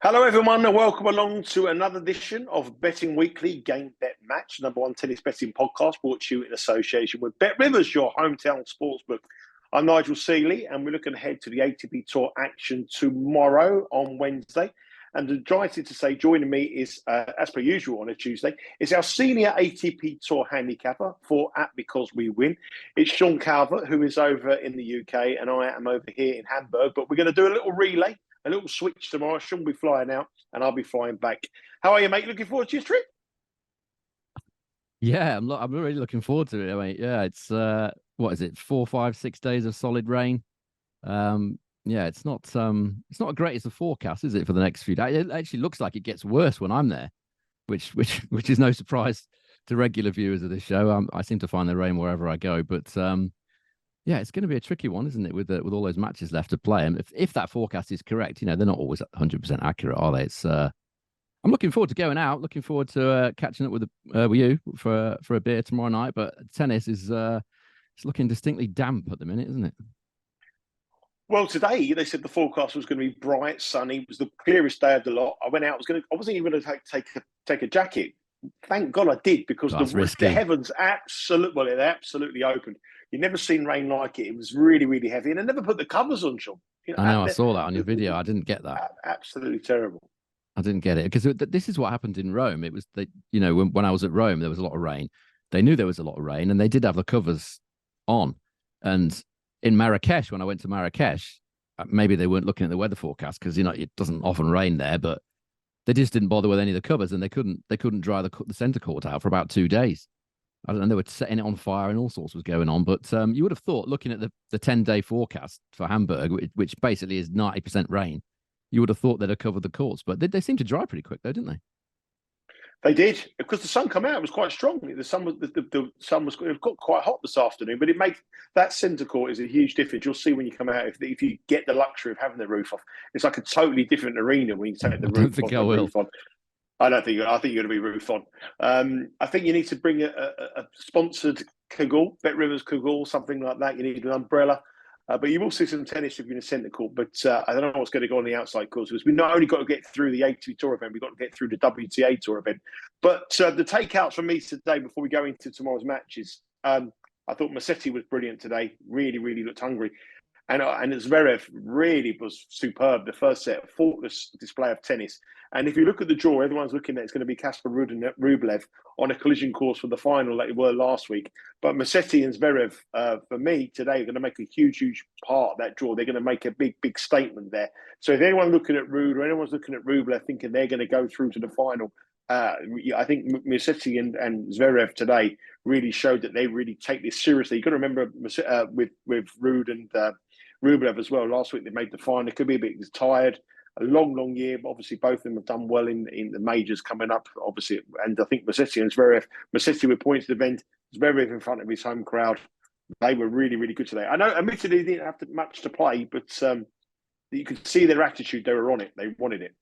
Hello, everyone, and welcome along to another edition of Betting Weekly Game Bet Match, number one tennis betting podcast brought to you in association with Bet Rivers, your hometown sportsbook. I'm Nigel Seeley, and we're looking ahead to the ATP Tour action tomorrow on Wednesday. And delighted to say, joining me is, as per usual on a Tuesday, is our senior ATP Tour handicapper for Because We Win. It's Sean Calvert, who is over in the UK, and I am over here in Hamburg. But we're going to do a little relay. A little switch tomorrow. Sean will be flying out and I'll be flying back. How are you, mate? Looking forward to your trip? Yeah, I'm really looking forward to it. I mean, yeah, it's what is it, 4, 5, 6 days of solid rain. Yeah, it's not as great as the forecast, is it, for the next few days? It actually looks like it gets worse when I'm there, which is no surprise to regular viewers of this show. I seem to find the rain wherever I go, but yeah, it's going to be a tricky one, isn't it, with all those matches left to play? And if that forecast is correct, they're not always 100% accurate, are they? It's I'm looking forward to going out. Looking forward to catching up with you for a beer tomorrow night. But tennis is it's looking distinctly damp at the minute, isn't it? Well, today they said the forecast was going to be bright, sunny. It was the clearest day of the lot. I went out. I wasn't even going to take a jacket. Thank God I did, because the heavens absolutely opened. You've never seen rain like it. It was really, really heavy, and I never put the covers on, Sean. I know. I saw that on your video. I didn't get that. Absolutely terrible. I didn't get it because this is what happened in Rome. It was when I was at Rome, there was a lot of rain. They knew there was a lot of rain, and they did have the covers on. And in Marrakesh, when I went to Marrakesh, maybe they weren't looking at the weather forecast because it doesn't often rain there, but they just didn't bother with any of the covers, and they couldn't dry the centre court out for about 2 days. I don't know, they were setting it on fire and all sorts was going on. But you would have thought, looking at the 10-day forecast for Hamburg, which basically is 90% rain, you would have thought they'd have covered the courts. But they seemed to dry pretty quick, though, didn't they? They did, because the sun came out. It was quite strong. The sun was it got quite hot this afternoon, but it makes that centre court is a huge difference. You'll see when you come out, if you get the luxury of having the roof off, it's like a totally different arena when you take the roof on. I don't think. I think you're going to be roof on. I think you need to bring a sponsored Kaggle, Bet Rivers Kaggle, something like that. You need an umbrella. But you will see some tennis if you're in the centre court. But I don't know what's going to go on the outside courts, because we've not only got to get through the ATP Tour event, we've got to get through the WTA Tour event. But the takeouts from me today, before we go into tomorrow's matches, I thought Musetti was brilliant today. Really, really looked hungry. And Zverev really was superb. The first set, a faultless display of tennis. And if you look at the draw, everyone's looking at it's going to be Casper Ruud and Rublev on a collision course for the final like it were last week. But Musetti and Zverev, for me, today are going to make a huge, huge part of that draw. They're going to make a big, big statement there. So if anyone's looking at Ruud or anyone's looking at Rublev thinking they're going to go through to the final, I think Musetti and Zverev today really showed that they really take this seriously. You've got to remember with Ruud and Rublev as well. Last week they made the final. They could be a bit tired. A long, long year. But obviously, both of them have done well in the majors coming up. Obviously, and I think Musetti and Zverev, Musetti with points to defend, Zverev in front of his home crowd. They were really, really good today. I know, admittedly, they didn't have much to play, but you could see their attitude. They were on it. They wanted it.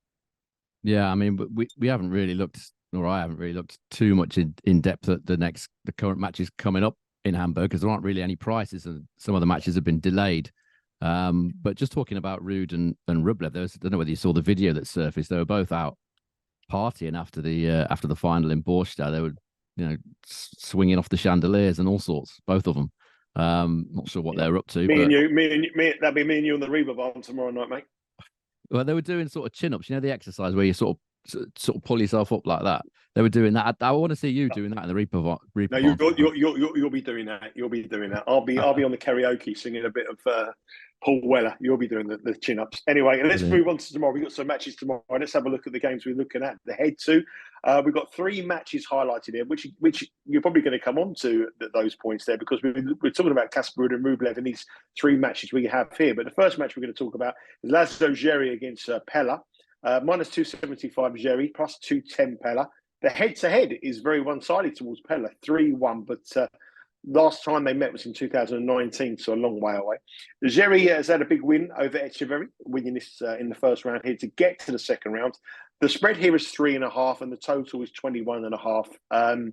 Yeah, I mean, but we haven't really looked, or I haven't really looked too much in depth at the current matches coming up in Hamburg, because there aren't really any prices, and some of the matches have been delayed. But just talking about Ruud and Rublev, I don't know whether you saw the video that surfaced. They were both out partying after the final in Borstad. They were, swinging off the chandeliers and all sorts, both of them. Not sure what they're up to. That'd be me and you on the Reeperbahn tomorrow night, mate. Well, they were doing sort of chin ups. The exercise where you sort of pull yourself up like that. They were doing that. I want to see you doing that in the Reeperbahn. No, you'll be doing that. You'll be doing that. I'll be on the karaoke singing a bit of Paul Weller. You'll be doing the chin ups. Anyway, let's move on to tomorrow. We've got some matches tomorrow. Let's have a look at the games we're looking at. The head to. We've got 3 matches highlighted here, which you're probably going to come on to those points there, because we're talking about Casper Ruud and Rublev in these 3 matches we have here. But the first match we're going to talk about is Laszlo Djere against Pella. Minus 275 Djere, plus 210 Pella. The head-to-head is very one-sided towards Pella, 3-1, but last time they met was in 2019, so a long way away. Djere has had a big win over Echeverry, winning this in the first round here to get to the second round. The spread here is 3.5, and the total is 21.5.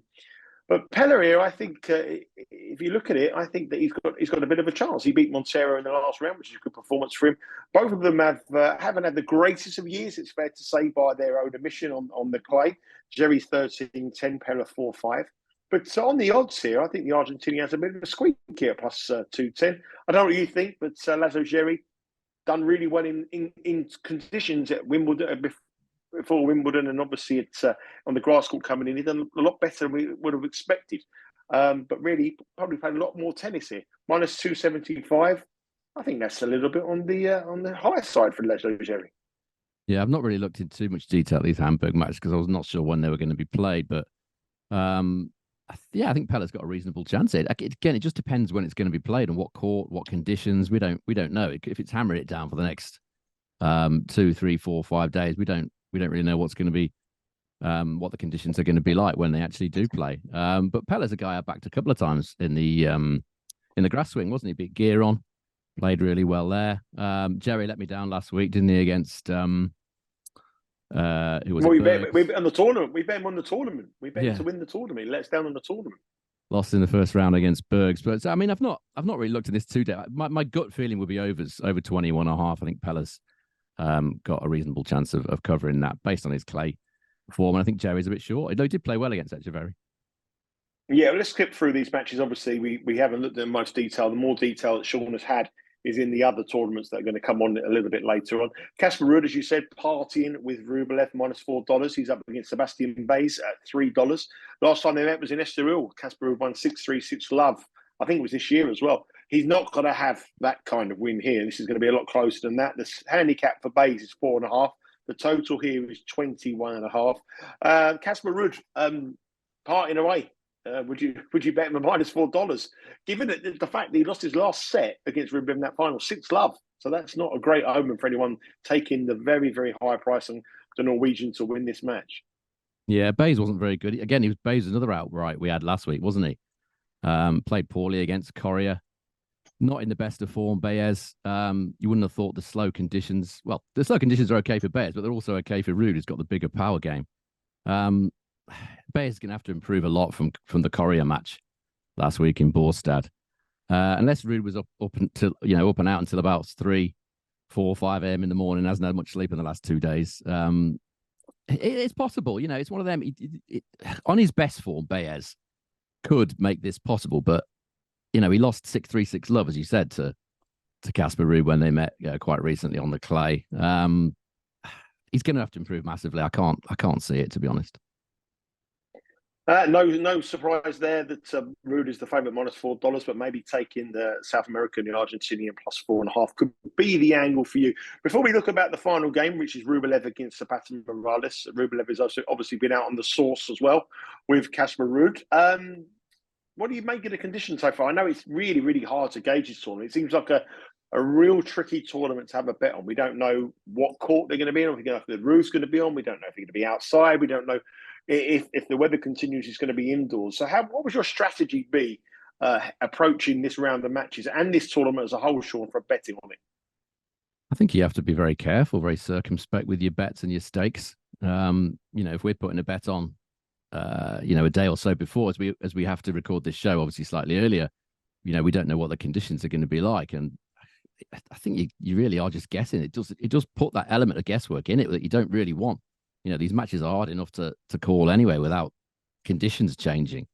But Pella here, I think, if you look at it, I think that he's got a bit of a chance. He beat Montero in the last round, which is a good performance for him. Both of them haven't had the greatest of years, it's fair to say, by their own admission on the clay. Jerry's 13-10, Pella 4-5. But on the odds here, I think the Argentinian has a bit of a squeak here, plus 210. I don't know what you think, but Lazo Jerry done really well in conditions at Wimbledon before Wimbledon, and obviously it's on the grass court coming in. He's done a lot better than we would have expected. But really, probably played a lot more tennis here. Minus 275. I think that's a little bit on the higher side for Lazo Jerry. Yeah, I've not really looked into too much detail at these Hamburg matches because I was not sure when they were going to be played. But I think Pella's got a reasonable chance here. Again, it just depends when it's going to be played and what court, what conditions. We don't know. If it's hammering it down for the next 2, 3, 4, 5 days, we don't really know what's going to be, what the conditions are going to be like when they actually do play. But Pella's a guy I backed a couple of times in the grass swing, wasn't he? Beat gear on, played really well there. Jerry let me down last week, didn't he? Against who was we bet on the tournament. We bet him on the tournament. We bet him to win the tournament. He let us down on the tournament. Lost in the first round against Bergs. But I mean, I've not really looked at this too deep. My gut feeling would be over 21.5. I think Pella's got a reasonable chance of covering that based on his clay form. And I think Jerry's a bit short. Although he did play well against Echeverry. Yeah, let's skip through these matches. Obviously, we haven't looked at much detail. The more detail that Sean has had is in the other tournaments that are going to come on a little bit later on. Casper Ruud, as you said, partying with Rublev, minus $4. He's up against Sebastian Baez at $3. Last time they met was in Estoril. Casper Ruud won 6-3, 6-love. I think it was this year as well. He's not going to have that kind of win here. This is going to be a lot closer than that. The handicap for Baez is 4.5. The total here is 21.5. Casper Ruud, partying away. Would you bet him a minus $4? Given the fact that he lost his last set against Rublev in that final, 6-love. So that's not a great omen for anyone taking the very, very high price on the Norwegian to win this match. Yeah, Baez wasn't very good. Again, Baez was another outright we had last week, wasn't he? Played poorly against Coria. Not in the best of form, Baez. You wouldn't have thought the slow conditions. Well, the slow conditions are okay for Baez, but they're also okay for Ruud, who's got the bigger power game. Baez is going to have to improve a lot from the Coria match last week in Båstad. Unless Ruud was up and out until about 3, 4, 5 a.m. in the morning, hasn't had much sleep in the last 2 days. It's possible, it's one of them. On his best form, Baez could make this possible, but he lost 6-3, 6-love, as you said, to Casper Ruud when they met quite recently on the clay. He's going to have to improve massively. I can't see it, to be honest. No surprise there that Ruud is the favourite minus $4, but maybe taking the South American, the Argentinian plus 4.5 could be the angle for you. Before we look about the final game, which is Rublev against Zapata Morales, Rublev has also obviously been out on the source as well with Casper Ruud. What do you make of the conditions so far? I know it's really, really hard to gauge this tournament. It seems like a real tricky tournament to have a bet on. We don't know what court they're going to be on. We don't know if the roof's going to be on. We don't know if they're going to be outside. We don't know if the weather continues, it's going to be indoors. So what would your strategy be approaching this round of matches and this tournament as a whole, Sean, for betting on it? I think you have to be very careful, very circumspect with your bets and your stakes. If we're putting a bet on, a day or so before, as we have to record this show, obviously slightly earlier, we don't know what the conditions are going to be like. And I think you really are just guessing. It does put that element of guesswork in it that you don't really want. These matches are hard enough to call anyway without conditions changing.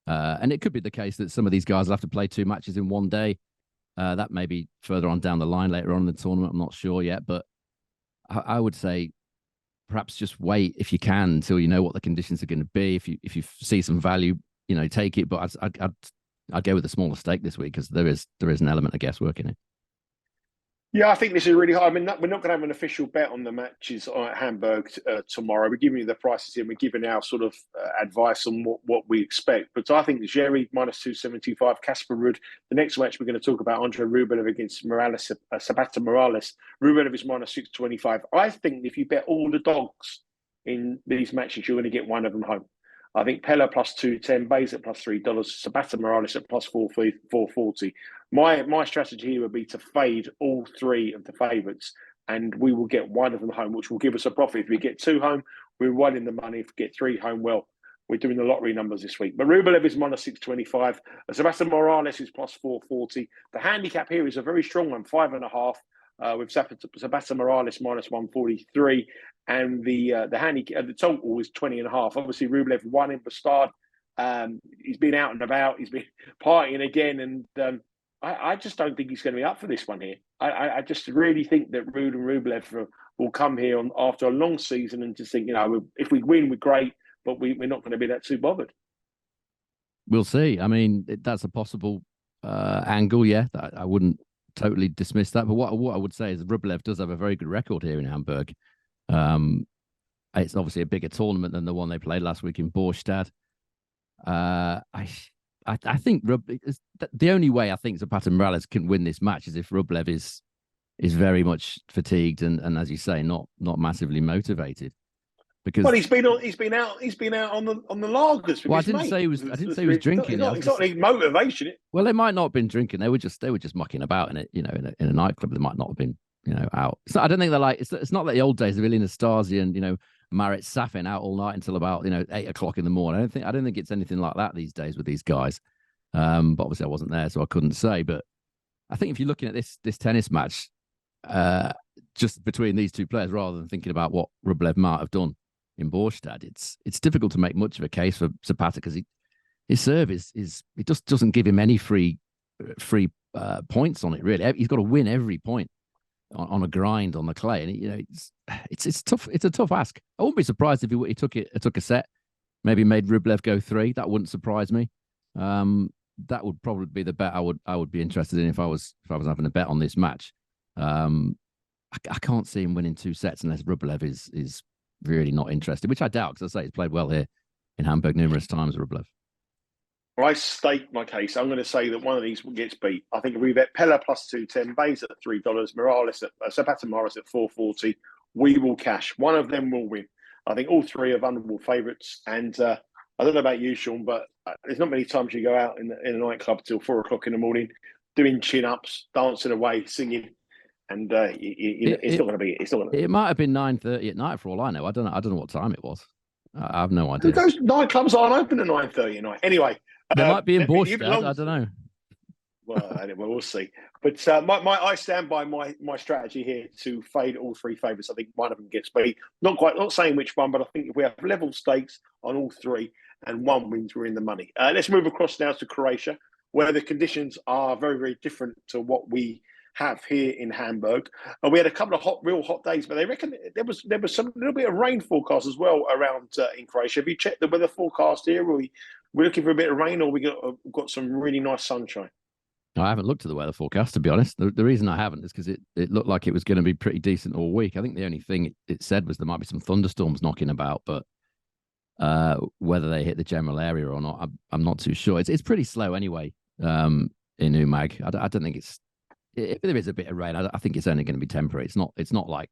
And it could be the case that some of these guys will have to play 2 matches in one day. That may be further on down the line later on in the tournament. I'm not sure yet, but I would say perhaps just wait if you can until you know what the conditions are going to be. If you see some value, take it. But I'd go with a smaller stake this week because there is an element of guesswork in it. Yeah, I think this is really hard. I mean, we're not going to have an official bet on the matches at Hamburg tomorrow. We're giving you the prices here. We're giving our sort of advice on what we expect. But I think Jerry minus 275, Casper Ruud. The next match we're going to talk about, Andre Rublev against Morales, Zapata Morales. Rublev is minus 625. I think if you bet all the dogs in these matches, you're going to get one of them home. I think Pella plus 210, Baez at plus $3, Zapata Morales at plus 440. My strategy here would be to fade all 3 of the favourites, and we will get one of them home, which will give us a profit. If we get 2 home, we're well in the money. If we get 3 home, well, We're doing the lottery numbers this week. But Rublev is minus 625. Sebastian Morales is plus 440. The handicap here is a very strong one, 5.5. With Sebastian Morales minus 143, and the handicap, the total is 20.5. Obviously, Rublev won in Bastard. He's been out and about. He's been partying again, and I just don't think he's going to be up for this one here. I just really think that Ruud and Rublev will come here after a long season and just think, if we win, we're great, but we're not going to be that too bothered. We'll see. I mean, that's a possible angle. Yeah, I wouldn't totally dismiss that. But what I would say is Rublev does have a very good record here in Hamburg. It's obviously a bigger tournament than the one they played last week in Borstad. I think the only way I think Zapata Morales can win this match is if Rublev is very much fatigued and as you say, not massively motivated. Because he's been out on the lagers. Well, I didn't say he was drinking. It's not any motivation. Well, they might not have been drinking. They were just mucking about in it, in a nightclub. They might not have been, out. So I don't think they're like it's not like the old days of Ilya Nastasi and Marit Safin out all night until about 8 o'clock in the morning. I don't think it's anything like that these days with these guys. But obviously I wasn't there, so I couldn't say. But I think if you're looking at this tennis match, just between these two players, rather than thinking about what Rublev might have done in Borstad, it's difficult to make much of a case for Zapata because his serve is it just doesn't give him any free points on it. Really, he's got to win every point on a grind on the clay, and it's tough. It's a tough ask. I wouldn't be surprised if he took a set, maybe made Rublev go 3. That wouldn't surprise me. That would probably be the bet I would be interested in if I was having a bet on this match. I can't see him winning 2 sets unless Rublev is really not interested, which I doubt because I say he's played well here in Hamburg numerous times, Rublev. I state my case. I'm going to say that one of these gets beat. I think if we bet Pella plus 210, Bays at $3, Morales at Zapata Morales at 440, we will cash. One of them will win. I think all 3 are vulnerable favourites. And I don't know about you, Sean, but there's not many times you go out in a nightclub till 4 o'clock in the morning, doing chin-ups, dancing away, singing. And it's not going to be. It's not going to. It might have been 9:30 at night for all I know. I don't know what time it was. I have no idea. Those nightclubs aren't open at 9:30 at night. Anyway, they might be in Borstad. I don't know. Well, anyway, we'll see. But I stand by my strategy here to fade all 3 favourites. I think one of them gets beat. Not saying which one, but I think if we have level stakes on all 3 and one wins, we're in the money. Let's move across now to Croatia, where the conditions are very, very different to what we have here in Hamburg. And we had a couple of real hot days, but they reckon there was some little bit of rain forecast as well around in Croatia. Have you checked the weather forecast here? We're looking for a bit of rain, or we got some really nice sunshine? I haven't looked at the weather forecast, to be honest. The reason I haven't is because it looked like it was going to be pretty decent all week. I think the only thing it said was there might be some thunderstorms knocking about, but whether they hit the general area or not, I'm not too sure. It's pretty slow anyway in Umag. I don't think it's. If there is a bit of rain, I think it's only going to be temporary. It's not like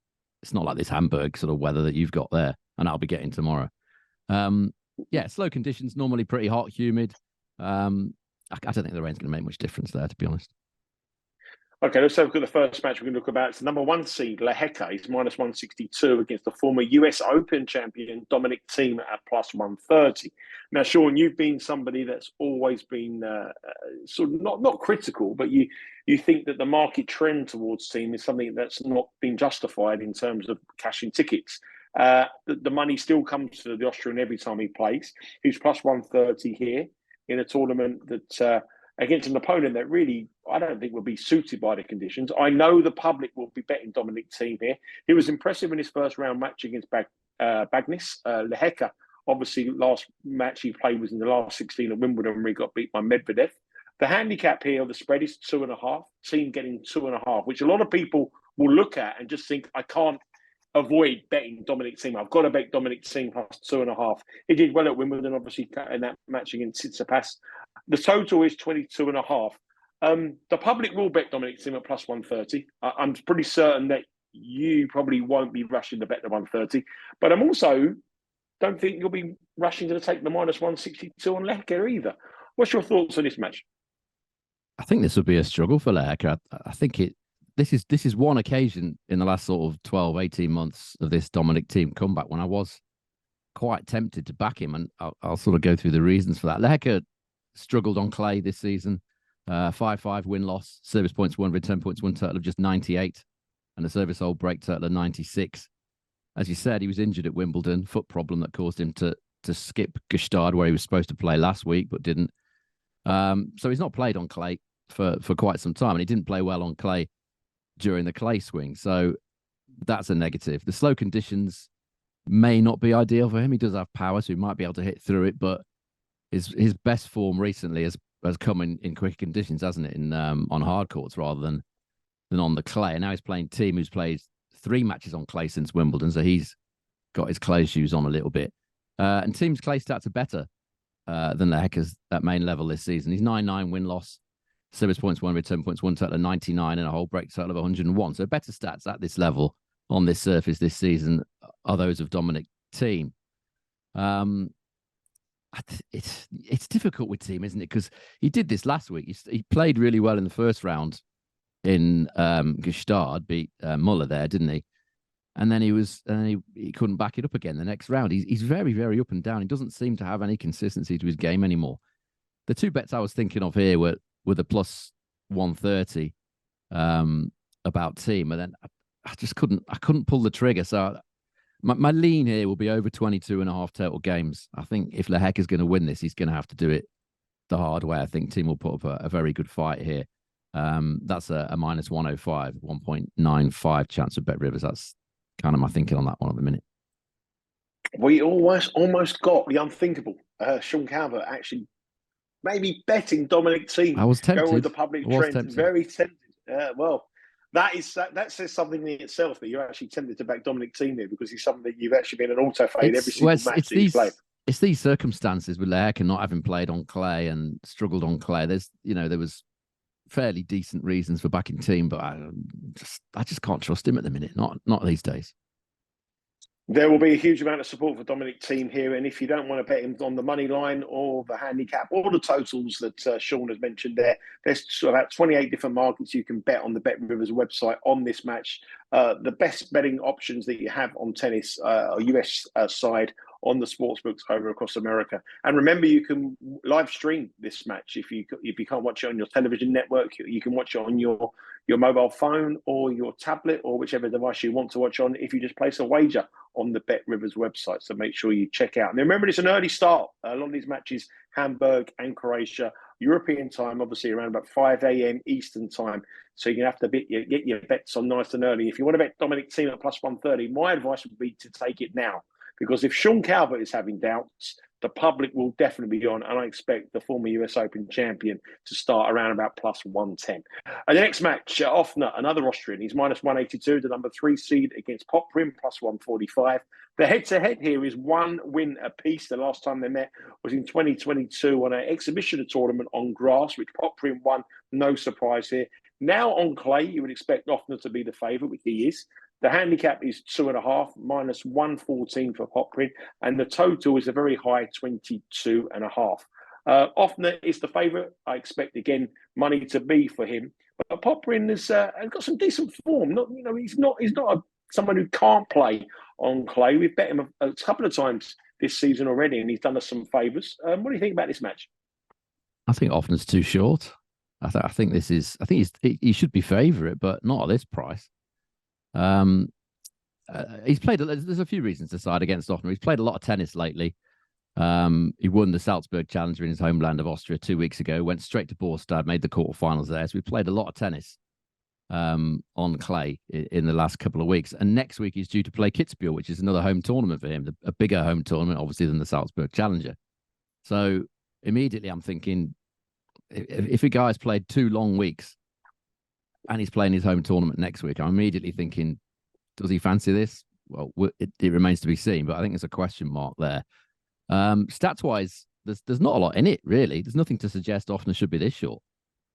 this Hamburg sort of weather that you've got there, and I'll be getting tomorrow. Slow conditions, normally pretty hot, humid. I don't think the rain's going to make much difference there, to be honest. Okay, let's have a look at the first match we're going to look about. It's the number 1 seed, Lehecka, is minus 162 against the former US Open champion, Dominic Thiem, at plus 130. Now, Sean, you've been somebody that's always been sort of not critical, but you think that the market trend towards Thiem is something that's not been justified in terms of cashing tickets. The money still comes to the Austrian every time he plays. He's plus 130 here in a tournament that... against an opponent that really, I don't think will be suited by the conditions. I know the public will be betting Dominic Thiem here. He was impressive in his first round match against Bagnis. Lehecka, obviously, last match he played was in the last 16 at Wimbledon where he got beat by Medvedev. The handicap here, the spread is 2.5. Thiem getting 2.5, which a lot of people will look at and just think, I can't avoid betting Dominic Thiem. I've got to bet Dominic Thiem plus 2.5. He did well at Wimbledon, obviously, in that match against Tsitsipas. The total is 22.5. The public will bet Dominic Thiem at plus 130. I'm pretty certain that you probably won't be rushing to bet the 130. But I'm also don't think you'll be rushing to take the minus 162 on Lehecka either. What's your thoughts on this match? I think this would be a struggle for Lehecka. I think this is one occasion in the last sort of 12, 18 months of this Dominic Thiem comeback when I was quite tempted to back him, and I'll sort of go through the reasons for that. Lehecka struggled on clay this season. 5-5 win-loss, service points won, return points won total of just 98, and a service hold break total of 96. As you said, he was injured at Wimbledon, foot problem that caused him to skip Gstaad, where he was supposed to play last week, but didn't. So he's not played on clay for quite some time, and he didn't play well on clay during the clay swing. So that's a negative. The slow conditions may not be ideal for him. He does have power, so he might be able to hit through it, but his best form recently has come in quick conditions, hasn't it? On hard courts rather than on the clay. And now he's playing Thiem, who's played 3 matches on clay since Wimbledon, so he's got his clay shoes on a little bit. And Thiem's clay stats are better than Lehecka's at main level this season. He's 9-9 win-loss, service points won, return points won total of 99, and a whole break total of 101. So better stats at this level on this surface this season are those of Dominic Thiem. It's difficult with Thiem, isn't it? Because he did this last week. He played really well in the first round in Gstaad, beat Muller there, didn't he? And then he couldn't back it up again the next round. He's very, very up and down. He doesn't seem to have any consistency to his game anymore. The 2 bets I was thinking of here were the plus 130 about Thiem, and then I just couldn't pull the trigger. So my lean here will be over 22.5 total games. I think if Lehecka is going to win this, he's going to have to do it the hard way. I think Thiem will put up a very good fight here. That's a minus 105, 1.95 chance of Bet Rivers. That's kind of my thinking on that one at the minute. We almost got the unthinkable. Sean Calvert actually maybe betting Dominic Thiem. I was tempted. Go with the public trend. Very tempted. Well, that says something in itself that you're actually tempted to back Dominic Thiem here, because he's something that you've actually been an auto fade every single match that he's played. It's these circumstances with Lehecka not having played on clay and struggled on clay. There was fairly decent reasons for backing Thiem, but I just can't trust him at the minute. Not these days. There will be a huge amount of support for Dominic Thiem here, and if you don't want to bet him on the money line or the handicap or the totals that Sean has mentioned there's about 28 different markets you can bet on the Bet Rivers website on this match. The best betting options that you have on tennis are US side on the sportsbooks over across America. And remember, you can live stream this match. If you can't watch it on your television network, you can watch it on your mobile phone or your tablet or whichever device you want to watch on, if you just place a wager on the Bet Rivers website. So make sure you check out. And remember, it's an early start. A lot of these matches, Hamburg and Croatia, European time, obviously around about 5 a.m. Eastern time. So you're going to have to get your bets on nice and early. If you want to bet Dominic Thiem at plus 130, my advice would be to take it now. Because if Sean Calvert is having doubts, the public will definitely be on. And I expect the former US Open champion to start around about plus 110. And the next match, Offner, another Austrian. He's minus 182, the number 3 seed against Poprin, plus 145. The head-to-head here is 1 win apiece. The last time they met was in 2022 on an exhibition tournament on grass, which Poprin won. No surprise here. Now on clay, you would expect Offner to be the favourite, which he is. The handicap is 2.5, minus 114 for Poprin, and the total is a very high 22.5. Offner is the favourite. I expect again money to be for him, but Poprin has got some decent form. He's not someone who can't play on clay. We've bet him a couple of times this season already, and he's done us some favours. What do you think about this match? I think Offner's too short. I think he should be favourite, but not at this price. He's played. There's a few reasons to side against Offner. He's played a lot of tennis lately. He won the Salzburg Challenger in his homeland of Austria 2 weeks ago. Went straight to Båstad, made the quarterfinals there. So we played a lot of tennis on clay in the last couple of weeks. And next week he's due to play Kitzbühel, which is another home tournament for him, a bigger home tournament, obviously, than the Salzburg Challenger. So immediately I'm thinking, if a guy's played 2 long weeks and he's playing his home tournament next week, I'm immediately thinking, does he fancy this? Well, it remains to be seen, but I think there's a question mark there. Stats-wise, there's not a lot in it, really. There's nothing to suggest Offner should be this short.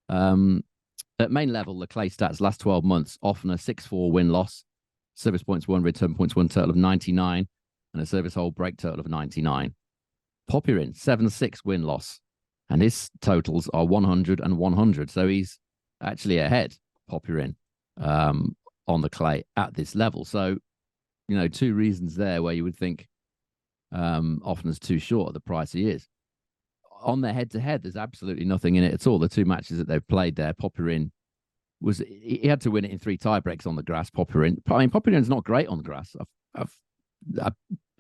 At main level, the clay stats last 12 months, Offner 6-4 win-loss, service points won, return points won total of 99, and a service hold break total of 99. Popyrin, 7-6 win-loss, and his totals are 100 and 100, so he's actually ahead, Popyrin, on the clay at this level. So, 2 reasons there where you would think Offner's too short at the price he is. On their head-to-head, there's absolutely nothing in it at all. The two matches that they've played there, Popyrin he had to win it in 3 tie breaks on the grass. Popyrin, I mean, Popyrin's not great on the grass. A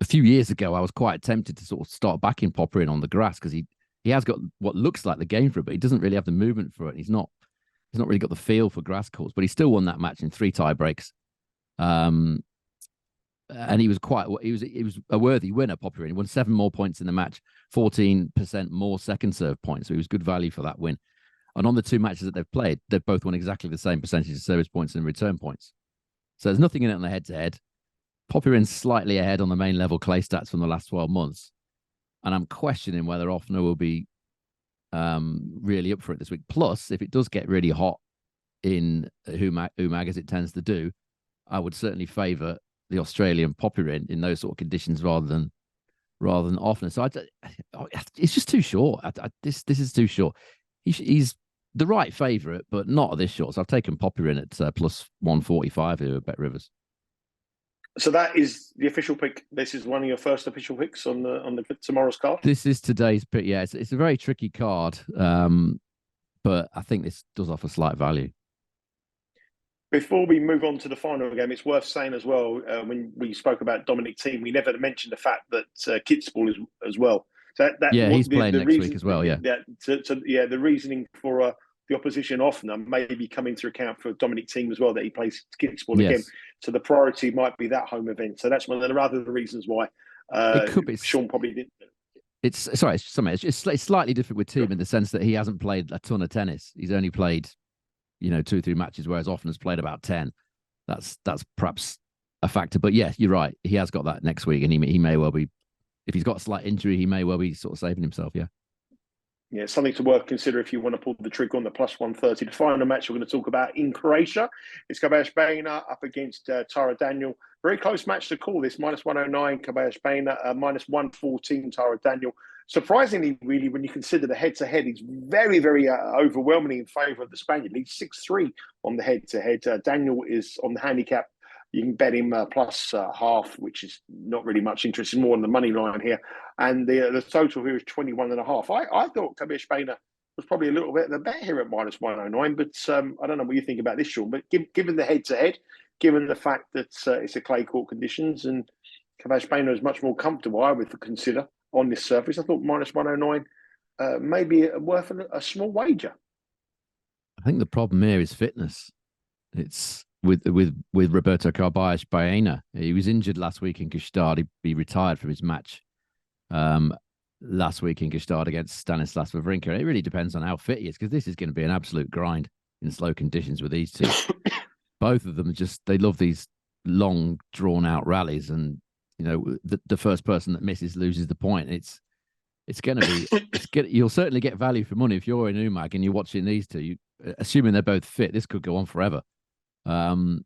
few years ago, I was quite tempted to sort of start backing Popyrin on the grass because he has got what looks like the game for it, but he doesn't really have the movement for it. He's not really got the feel for grass courts, but he still won that match in 3 tie breaks. And he was a worthy winner. Popyrin, he won 7 more points in the match, 14% more second serve points, so he was good value for that win. And on the 2 matches that they've played, they've both won exactly the same percentage of service points and return points. So there's nothing in it on the head-to-head. Popyrin's slightly ahead on the main level clay stats from the last 12 months. And I'm questioning whether Offner will be really up for it this week. Plus, if it does get really hot in Umag, as it tends to do, I would certainly favour the Australian Popyrin in those sort of conditions rather than Offner. So it's just too short. This is too short. He's the right favourite, but not at this short. So I've taken Popyrin at plus 145 here at Bet Rivers. So that is the official pick. This is one of your first official picks on the tomorrow's card. This is today's pick. Yeah, it's a very tricky card, but I think this does offer slight value. Before we move on to the final game, it's worth saying as well, when we spoke about Dominic Thiem, we never mentioned the fact that Kitzbühel is as well. So he's playing next week as well. Yeah, the reasoning for the opposition Offner may be coming to account for Dominic Thiem as well, that he plays Kitzbühel again. So the priority might be that home event. So that's one of the other reasons why it could be. Sean probably didn't. It's slightly different with Thiem in the sense that he hasn't played a ton of tennis. He's only played 2-3 matches, whereas Offner's played about 10. That's perhaps a factor. But yeah, you're right. He has got that next week, and he may well be. If he's got a slight injury, he may well be sort of saving himself. Yeah. Yeah, something to consider if you want to pull the trigger on the plus 130. The final match we're going to talk about in Croatia is Calvert up against Tara Daniel. Very close match to call this. Minus 109, Calvert minus 114, Tara Daniel. Surprisingly, really, when you consider the head-to-head, he's very, very overwhelmingly in favour of the Spaniard. He's 6-3 on the head-to-head. Daniel is on the handicap. You can bet him plus half, which is not really much interest. It's more on the money line here. And the total here is 21.5. I thought Calvert was probably a little bit of a bet here at minus 109, but I don't know what you think about this, Sean. But given the head-to-head, given the fact that it's a clay court conditions and Calvert is much more comfortable, I would consider, on this surface, I thought minus 109 may be worth a small wager. I think the problem here is fitness. It's with Roberto Carballes Baena. He was injured last week in Gstaad. He retired from his match last week in Gstaad against Stanislas Wawrinka. It really depends on how fit he is, because this is going to be an absolute grind in slow conditions with these two. Both of them they love these long, drawn-out rallies, and the first person that misses loses the point. It's going to be you'll certainly get value for money if you're in Umag and you're watching these two. Assuming they're both fit, this could go on forever. The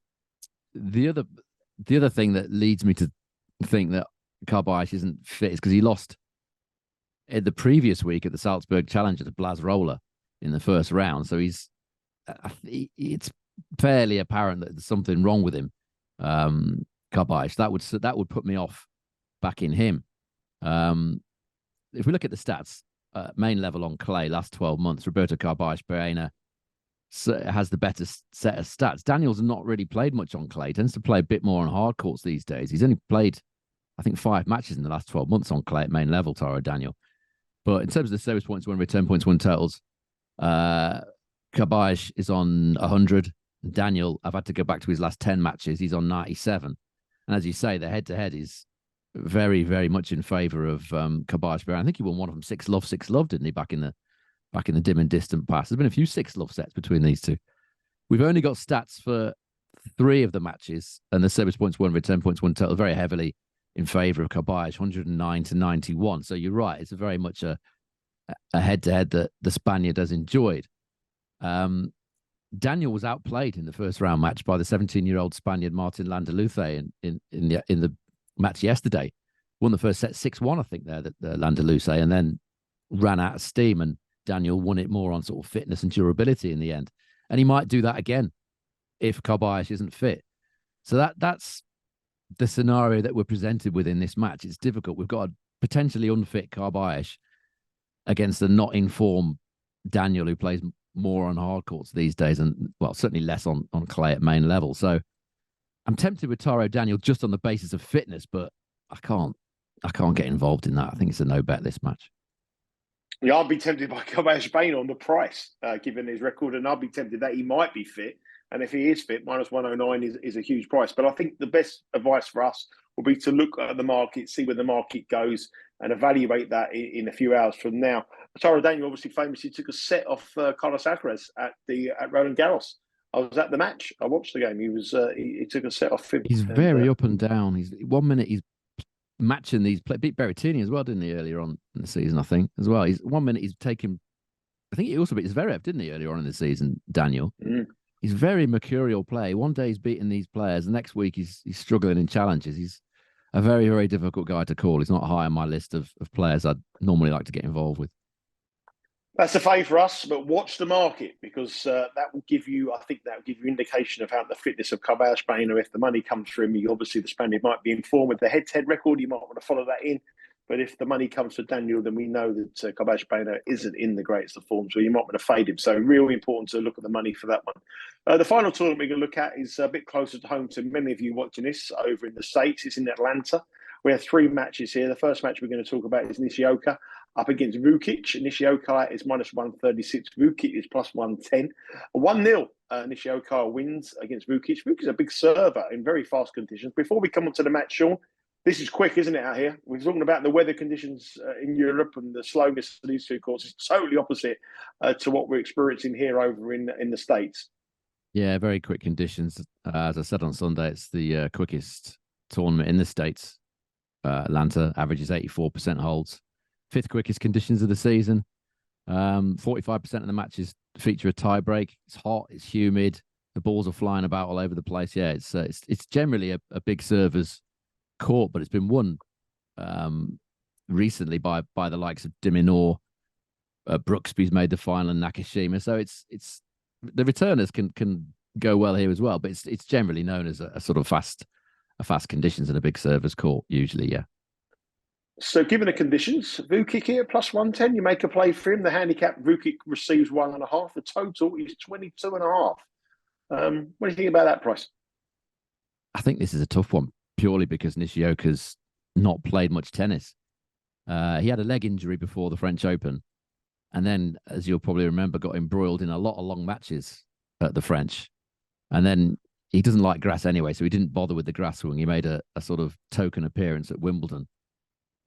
other thing that leads me to think that Carballes isn't fit is because he lost in the previous week at the Salzburg Challenger to Blas Roller in the first round. So it's fairly apparent that there's something wrong with him. Carballes, that would put me off backing him. If we look at the stats, main level on clay last 12 months, Roberto Carballes Baena has the better set of stats. Daniel's not really played much on clay. He tends to play a bit more on hard courts these days. He's only played, I think, 5 matches in the last 12 months on clay at main level, Tara Daniel. But in terms of the service points won, return points won totals, Carballes is on 100. Daniel, I've had to go back to his last 10 matches. He's on 97. And as you say, the head-to-head is very, very much in favour of Carballes. I think he won one of them 6-love, didn't he, back in the dim and distant past. There's been a few 6-love sets between these two. We've only got stats for 3 of the matches, and the service points won, return points won total very heavily in favour of Carballes, 109 to 91. So you're right, it's very much a head-to-head that the Spaniard has enjoyed. Daniel was outplayed in the first round match by the 17-year-old Spaniard Martin Landaluce in the match yesterday. Won the first set 6-1, I think, there, that Landaluce, and then ran out of steam, and Daniel won it more on sort of fitness and durability in the end. And he might do that again if Carballes isn't fit. So that's the scenario that we're presented with in this match, it's difficult. We've got a potentially unfit Karbayesh against a not in form Daniel, who plays more on hard courts these days, and well, certainly less on clay at main level. So I'm tempted with Taro Daniel just on the basis of fitness, but I can't get involved in that. I think it's a no bet this match. Yeah, I'd be tempted by Calvert on the price, given his record, and I'd be tempted that he might be fit. And if he is fit, -109 is a huge price. But I think the best advice for us will be to look at the market, see where the market goes, and evaluate that in a few hours from now. Taro Daniel obviously famously took a set off Carlos Alcaraz at Roland Garros. I was at the match. I watched the game. He took a set off him. He's very up and down. He's 1 minute he's matching these beat Berrettini as well, didn't he, earlier on in the season, I think, as well. He's 1 minute he's taken, I think he also beat Zverev, didn't he, earlier on in the season, Daniel? He's a very mercurial player. One day he's beating these players, the next week he's struggling in challenges. He's a very, very difficult guy to call. He's not high on my list of players I'd normally like to get involved with. That's a favour for us, but watch the market, because that will give you, I think that will give you indication of how the fitness of Cabal Spain, or if the money comes through him, obviously the Spaniard might be informed with the head-to-head record. You might want to follow that in. But if the money comes for Daniel, then we know that Cabal Spain isn't in the greatest of form, so you might want to fade him. So really important to look at the money for that one. The final tournament we're going to look at is a bit closer to home to many of you watching this over in the States. It's in Atlanta. We have 3 matches here. The first match we're going to talk about is Nishioka up against Vukic. Nishioka is -136. Vukic is +110. 1-0. Nishioka wins against Vukic. Vukic is a big server in very fast conditions. Before we come on to the match, Sean, this is quick, isn't it, out here? We're talking about the weather conditions in Europe and the slowness of these two courts. It's totally opposite to what we're experiencing here over in the States. Yeah, very quick conditions. As I said on Sunday, it's the quickest tournament in the States. Atlanta averages 84% holds. 5th quickest conditions of the season. 45% of the matches feature a tie break. It's hot, it's humid, the balls are flying about all over the place. Yeah, it's generally a big server's court, but it's been won recently by the likes of Diminor. Brooksby's made the final, and Nakashima. So it's the returners can go well here as well, but it's generally known as a sort of fast conditions in a big server's court usually. Yeah. So given the conditions, Vukic here +110, you make a play for him. The handicap, Vukic receives 1.5. The total is 22.5. What do you think about that price? I think this is a tough one, purely because Nishioka's not played much tennis. He had a leg injury before the French Open, and then, as you'll probably remember, got embroiled in a lot of long matches at the French. And then he doesn't like grass anyway, so he didn't bother with the grass swing. He made a sort of token appearance at Wimbledon.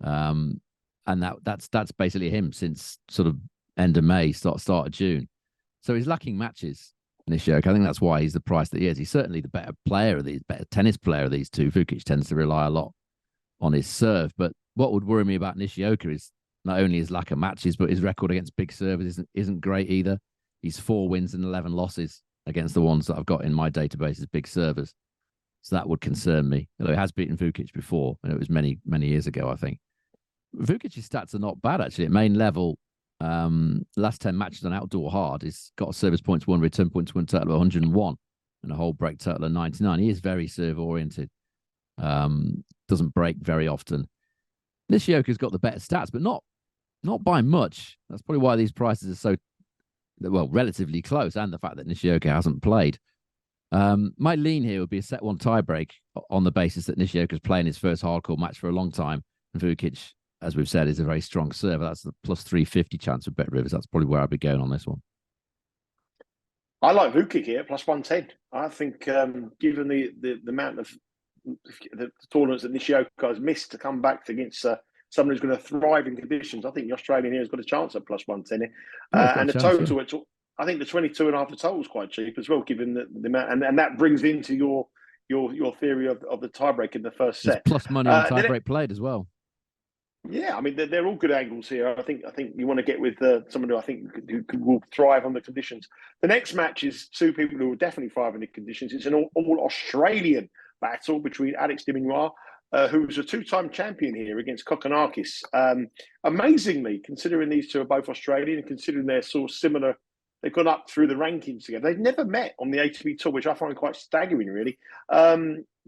And that's basically him since sort of end of May, start of June. So he's lacking matches, Nishioka. I think that's why he's the price that he is. He's certainly the better tennis player of these two. Vukic tends to rely a lot on his serve. But what would worry me about Nishioka is not only his lack of matches, but his record against big servers isn't great either. He's 4 wins and 11 losses against the ones that I've got in my database as big servers. So that would concern me. Although he has beaten Vukic before, and it was many, many years ago, I think. Vukic's stats are not bad, actually. At main level, last 10 matches on outdoor hard, he's got a service points won, return points won total of 101, and a whole break total of 99. He is very serve-oriented. Doesn't break very often. Nishioka's got the better stats, but not by much. That's probably why these prices are so, well, relatively close, and the fact that Nishioka hasn't played. My lean here would be a set 1 tiebreak on the basis that Nishioka's playing his first hardcore match for a long time. And Vukic, as we've said, is a very strong server. That's the +350 chance of Bet Rivers. That's probably where I'd be going on this one. I like Vukic here, +110. I think given the amount of the tournaments that Nishioka has missed to come back against someone who's going to thrive in conditions, I think the Australian here has got a chance at +110 here. And the total, yeah. I think the 22.5 the total is quite cheap as well, given the amount, and that brings into your theory of the tiebreak in the first set. There's plus money on tiebreak played as well. Yeah, I mean they're all good angles here. I think you want to get with someone who I think who will thrive on the conditions. The next match is 2 people who will definitely thrive in the conditions. It's an all Australian battle between Alex de Minaur, who's a 2-time champion here, against Kokkinakis. Amazingly, considering these two are both Australian and considering they're sort of similar, they've gone up through the rankings together. They've never met on the ATP tour, which I find quite staggering, really.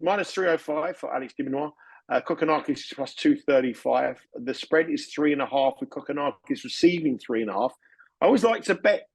minus 305 for Alex de Minaur. Kokkinakis is plus 235. The spread is 3.5 with Kokkinakis receiving 3.5. I always like to bet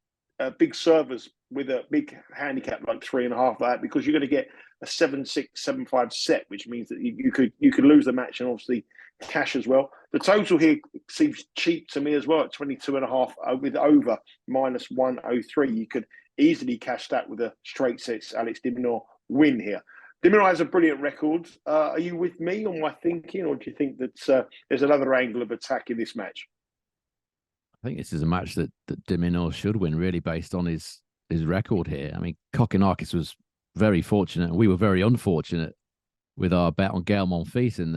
big servers with a big handicap like 3.5 that, because you're going to get a 7-6, 7-5 set, which means that you could lose the match and obviously cash as well. The total here seems cheap to me as well at 22.5 with over minus 103. You could easily cash that with a straight sets Alex de Minaur win here. de Minaur has a brilliant record. Are you with me on my thinking, or do you think that there's another angle of attack in this match? I think this is a match that de Minaur should win, really, based on his record here. I mean, Kokkinakis was very fortunate, and we were very unfortunate with our bet on Gael Monfils in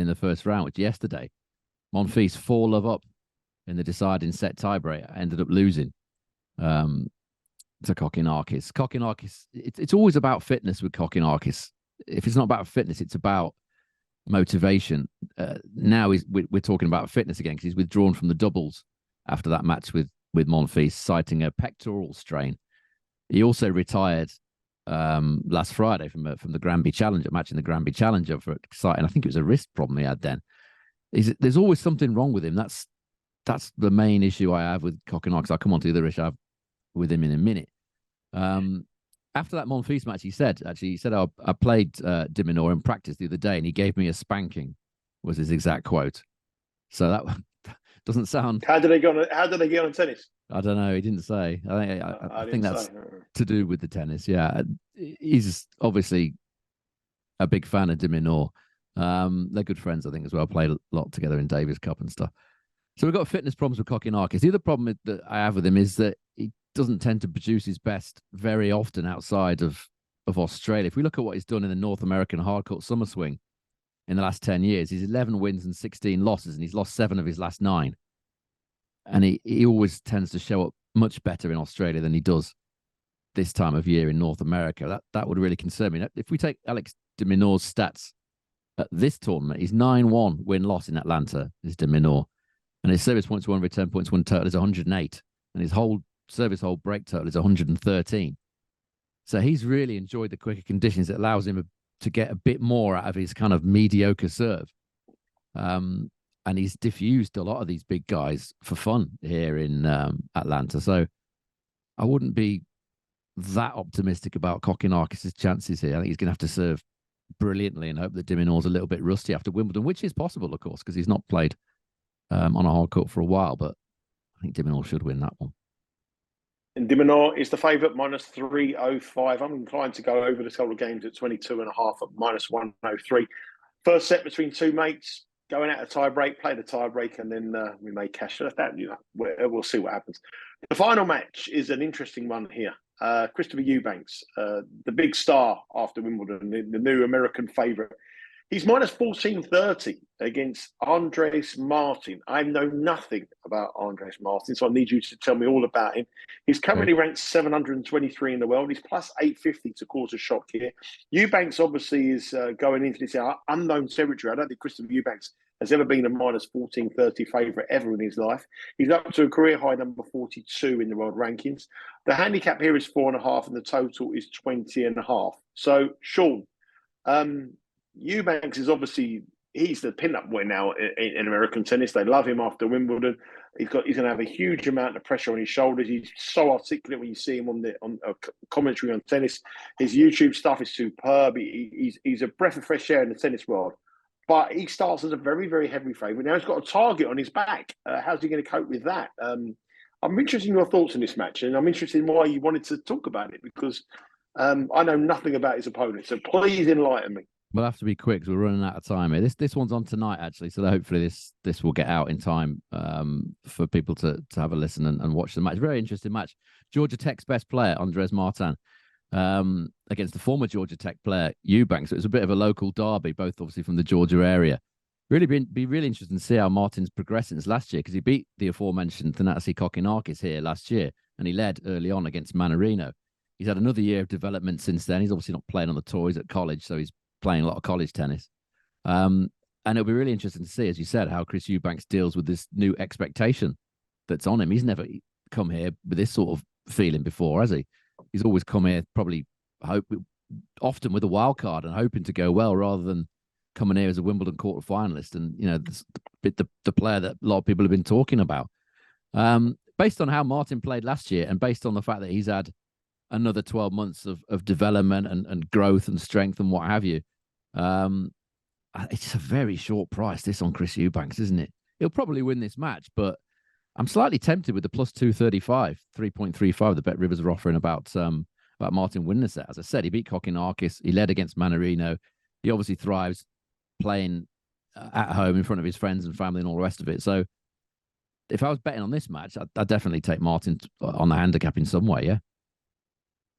the first round, which yesterday, Monfils 4-love up in the deciding set tiebreak, ended up losing to Kokkinakis. Kokkinakis, it's always about fitness with Kokkinakis. If it's not about fitness, it's about motivation. Now we're talking about fitness again, because he's withdrawn from the doubles after that match with Monfils, citing a pectoral strain. He also retired last Friday from the Granby Challenger, match in the Granby Challenger for citing, I think it was a wrist problem he had then. There's always something wrong with him. That's the main issue I have with Kokkinakis. I'll come on to the other issue I have with him in a minute. After that Monfils match, he said, I played de Minaur in practice the other day and he gave me a spanking, was his exact quote. So that doesn't sound... How did they get on tennis? I don't know. He didn't say. I think that's to do with the tennis. Yeah. He's obviously a big fan of de Minaur. They're good friends, I think, as well. Played a lot together in Davis Cup and stuff. So we've got fitness problems with Kokkinakis. The other problem that I have with him is that he doesn't tend to produce his best very often outside of Australia. If we look at what he's done in the North American hardcourt summer swing in the last 10 years, he's 11 wins and 16 losses, and he's lost 7 of his last 9. And he always tends to show up much better in Australia than he does this time of year in North America. That would really concern me. If we take Alex de Minaur's stats at this tournament, he's 9-1 win-loss in Atlanta, is de Minaur. And his service points won, return points won total is 108. And his whole service hold break total is 113. So he's really enjoyed the quicker conditions that allows him to get a bit more out of his kind of mediocre serve. And he's diffused a lot of these big guys for fun here in Atlanta. So I wouldn't be that optimistic about Kokkinakis' chances here. I think he's going to have to serve brilliantly and hope that de Minaur's a little bit rusty after Wimbledon, which is possible, of course, because he's not played on a hard court for a while. But I think de Minaur should win that one. And de Minaur is the favourite, minus 305. I'm inclined to go over the total games at 22.5 at minus 103. First set between two mates. Going out a tie-break, play the tie-break, and then we may cash that. We'll see what happens. The final match is an interesting one here. Christopher Eubanks, the big star after Wimbledon, the new American favourite. He's minus 1430 against Andres Martin. I know nothing about Andres Martin, so I need you to tell me all about him. He's currently ranked 723 in the world. He's plus 850 to cause a shock here. Eubanks obviously is going into this unknown territory. I don't think Christopher Eubanks has ever been a minus 1430 favourite ever in his life. He's up to a career high number 42 in the world rankings. The handicap here is 4.5 and the total is 20.5. So, Sean, Eubanks is obviously, he's the pin-up boy now in American tennis. They love him after Wimbledon. He's going to have a huge amount of pressure on his shoulders. He's so articulate when you see him on commentary on tennis. His YouTube stuff is superb. He's a breath of fresh air in the tennis world. But he starts as a very, very heavy favourite. Now he's got a target on his back. How's he going to cope with that? I'm interested in your thoughts on this match, and I'm interested in why you wanted to talk about it, because I know nothing about his opponent. So please enlighten me. We'll have to be quick because we're running out of time here. This one's on tonight, actually, so hopefully this will get out in time for people to have a listen and watch the match. Very interesting match. Georgia Tech's best player, Andres Martin, against the former Georgia Tech player, Eubanks. So it was a bit of a local derby, both obviously from the Georgia area. Really be really interesting to see how Martin's progressing last year, because he beat the aforementioned Thanasi Kokkinakis here last year, and he led early on against Manarino. He's had another year of development since then. He's obviously not playing on the tours at college, so he's playing a lot of college tennis. And it'll be really interesting to see, as you said, how Chris Eubanks deals with this new expectation that's on him. He's never come here with this sort of feeling before, has he? He's always come here probably often with a wild card and hoping to go well rather than coming here as a Wimbledon quarter finalist. And, you know, the player that a lot of people have been talking about. Based on how Martin played last year and based on the fact that he's had another 12 months of development and growth and strength and what have you, it's a very short price, this on Chris Eubanks, isn't it? He'll probably win this match, but I'm slightly tempted with the plus 235, 3.35 the Bet Rivers are offering about Martin winning this set. As I said, he beat Kokkinakis. He led against Manarino. He obviously thrives playing at home in front of his friends and family and all the rest of it. So if I was betting on this match, I'd definitely take Martin on the handicap in some way, yeah?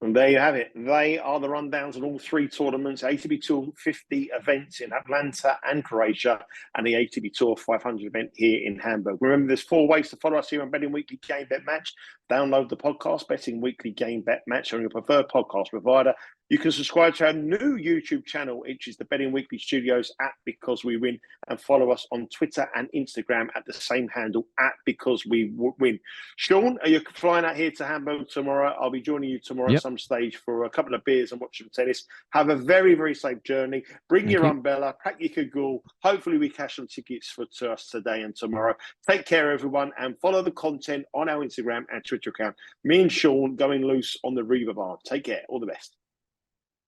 And there you have it. They are the rundowns of all three tournaments, ATP Tour 50 events in Atlanta and Croatia, and the ATP Tour 500 event here in Hamburg. Remember, there's 4 ways to follow us here on Betting Weekly Game Bet Match. Download the podcast, Betting Weekly Game Bet Match, on your preferred podcast provider. You can subscribe to our new YouTube channel, which is the Betting Weekly Studios at Because We Win, and follow us on Twitter and Instagram at the same handle, at Because We Win. Sean, are you flying out here to Hamburg tomorrow? I'll be joining you tomorrow at some stage for a couple of beers and watch some tennis. Have a very, very safe journey. Bring your umbrella, pack your cagoule. Hopefully we cash some tickets to us today and tomorrow. Take care, everyone, and follow the content on our Instagram and Twitter account. Me and Sean going loose on the Reva Bar. Take care. All the best.